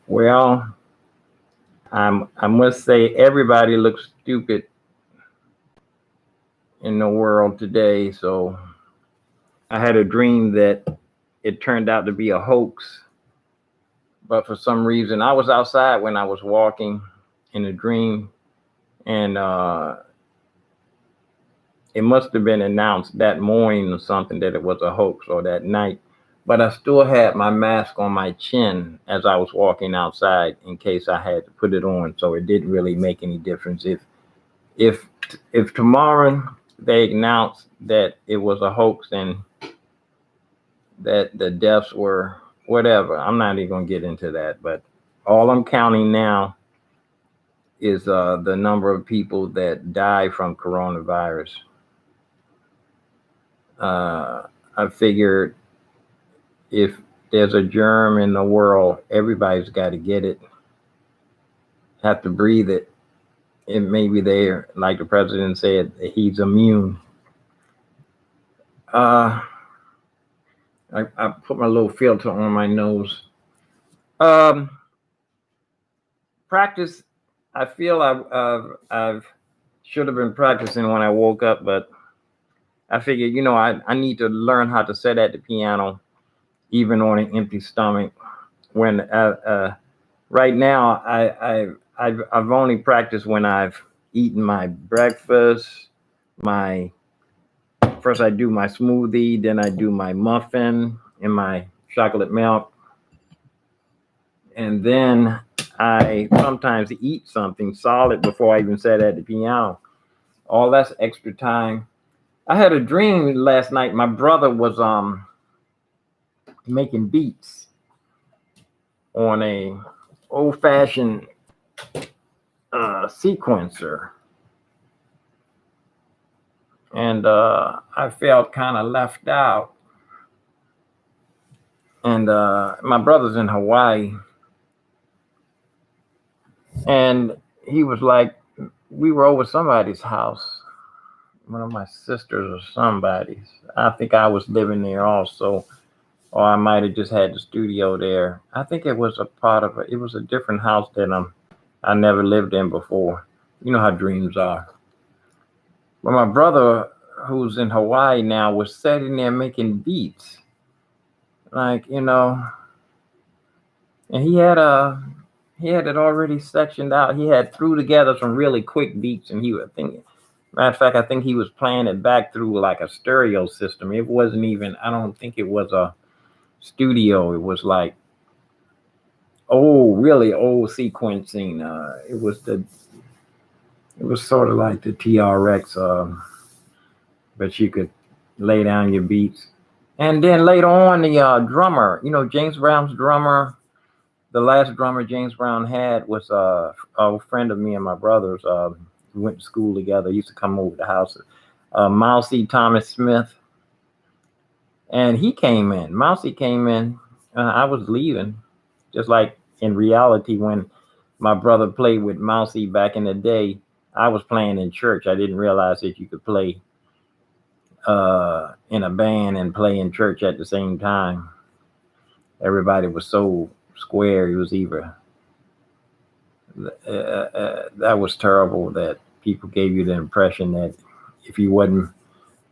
Well, I must say everybody looks stupid in the world today. So I had a dream that it turned out to be a hoax, but for some reason I was outside when I was walking in a dream, and it must have been announced that morning or something that it was a hoax, or that night. But I still had my mask on my chin as I was walking outside in case I had to put it on. So it didn't really make any difference. If if tomorrow they announced that it was a hoax and that the deaths were whatever, I'm not even gonna get into that. But all I'm counting now is the number of people that die from coronavirus. I figured if there's a germ in the world, everybody's got to get it, have to breathe it. It may be there, like the president said, he's immune. Uh, I put my little filter on my nose. Um, Practice. I feel I've should have been practicing when I woke up, but I figured, I need to learn how to sit at the piano even on an empty stomach. When right now I've only practiced when I've eaten my breakfast. My First I do my smoothie, then I do my muffin and my chocolate milk, and then I sometimes eat something solid before I even sit at the piano. All that's extra time. I had a dream last night. My brother was making beats on a old fashioned sequencer, and I felt kind of left out. And my brother's in Hawaii, and he was like, we were over somebody's house, one of my sisters or somebody's. I think I was living there also, or I might have just had the studio there. I think it was a part of it. It was a different house that I never lived in before. You know how dreams are. But my brother, who's in Hawaii now, was sitting there making beats, like, and he had it already sectioned out. He had threw together some really quick beats, and matter of fact, I think he was playing it back through like a stereo system. It wasn't even. I don't think it was a studio. It was like really old sequencing. It was sort of like the TRX, but you could lay down your beats. And then later on, the drummer, James Brown's drummer, the last drummer James Brown had was a friend of me and my brother's. We went to school together. He used to come over to the house. Mousy Thomas Smith. And he came in. Mousy came in. I was leaving, just like in reality when my brother played with Mousy back in the day. I was playing in church. I didn't realize that you could play in a band and play in church at the same time. Everybody was so square. It was either that was terrible, that people gave you the impression that if you wasn't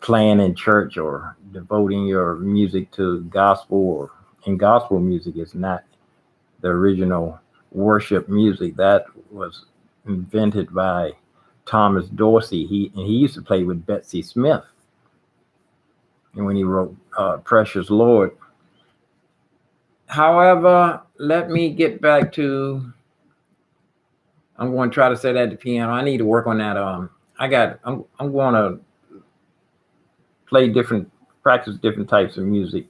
playing in church or devoting your music to gospel, and gospel music is not the original worship music. That was invented by Thomas Dorsey. He used to play with Betsy Smith, and when he wrote Precious Lord. However, let me get back to, I'm going to try to sit at the piano. I need to work on that. I'm going to practice different types of music.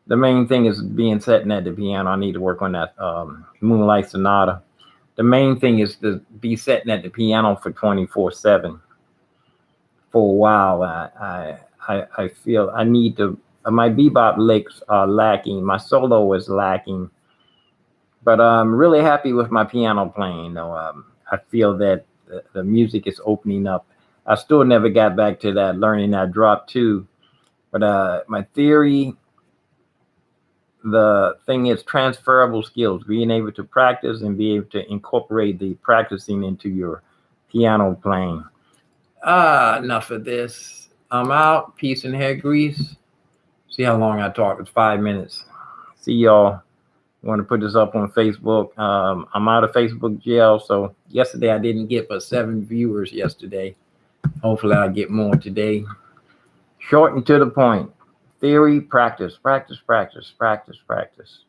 The main thing is being sitting at the piano. I need to work on that Moonlight Sonata. The main thing is to be sitting at the piano for 24/7 for a while. I feel I need to. My bebop licks are lacking. My solo is lacking. But I'm really happy with my piano playing, though. I feel that the music is opening up. I still never got back to that learning that drop two. But my theory the thing is transferable skills, being able to practice and be able to incorporate the practicing into your piano playing. Enough of this. I'm out. Peace and hair grease. See how long I talk. It's 5 minutes. See y'all. Want to put this up on Facebook. I'm out of Facebook jail. So yesterday I didn't get but 7 viewers yesterday. Hopefully I'll get more today. Short and to the point. Theory, practice, practice, practice, practice, practice.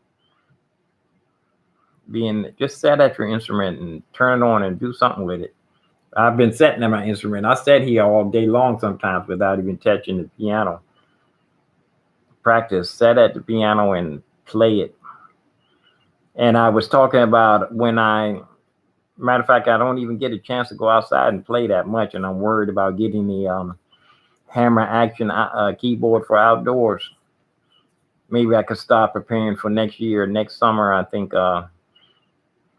Just sit at your instrument and turn it on and do something with it. I've been sitting at my instrument. I sat here all day long sometimes without even touching the piano. Practice, sat at the piano and play it. And I was talking about matter of fact, I don't even get a chance to go outside and play that much. And I'm worried about getting the hammer action keyboard for outdoors. Maybe I could start preparing for next year. Next summer, I think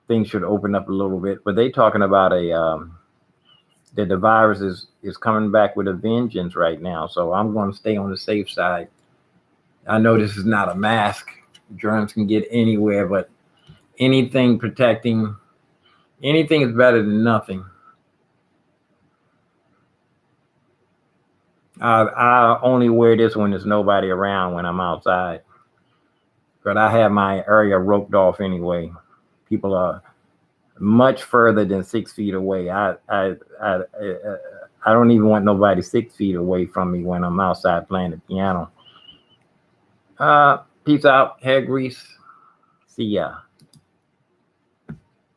things should open up a little bit. But they talking about that the virus is coming back with a vengeance right now. So I'm going to stay on the safe side. I know this is not a mask. Germs can get anywhere, but anything protecting, anything is better than nothing. I only wear this when there's nobody around when I'm outside. But I have my area roped off anyway. People are much further than 6 feet away. I don't even want nobody 6 feet away from me when I'm outside playing the piano. Peace out, hair grease. See ya.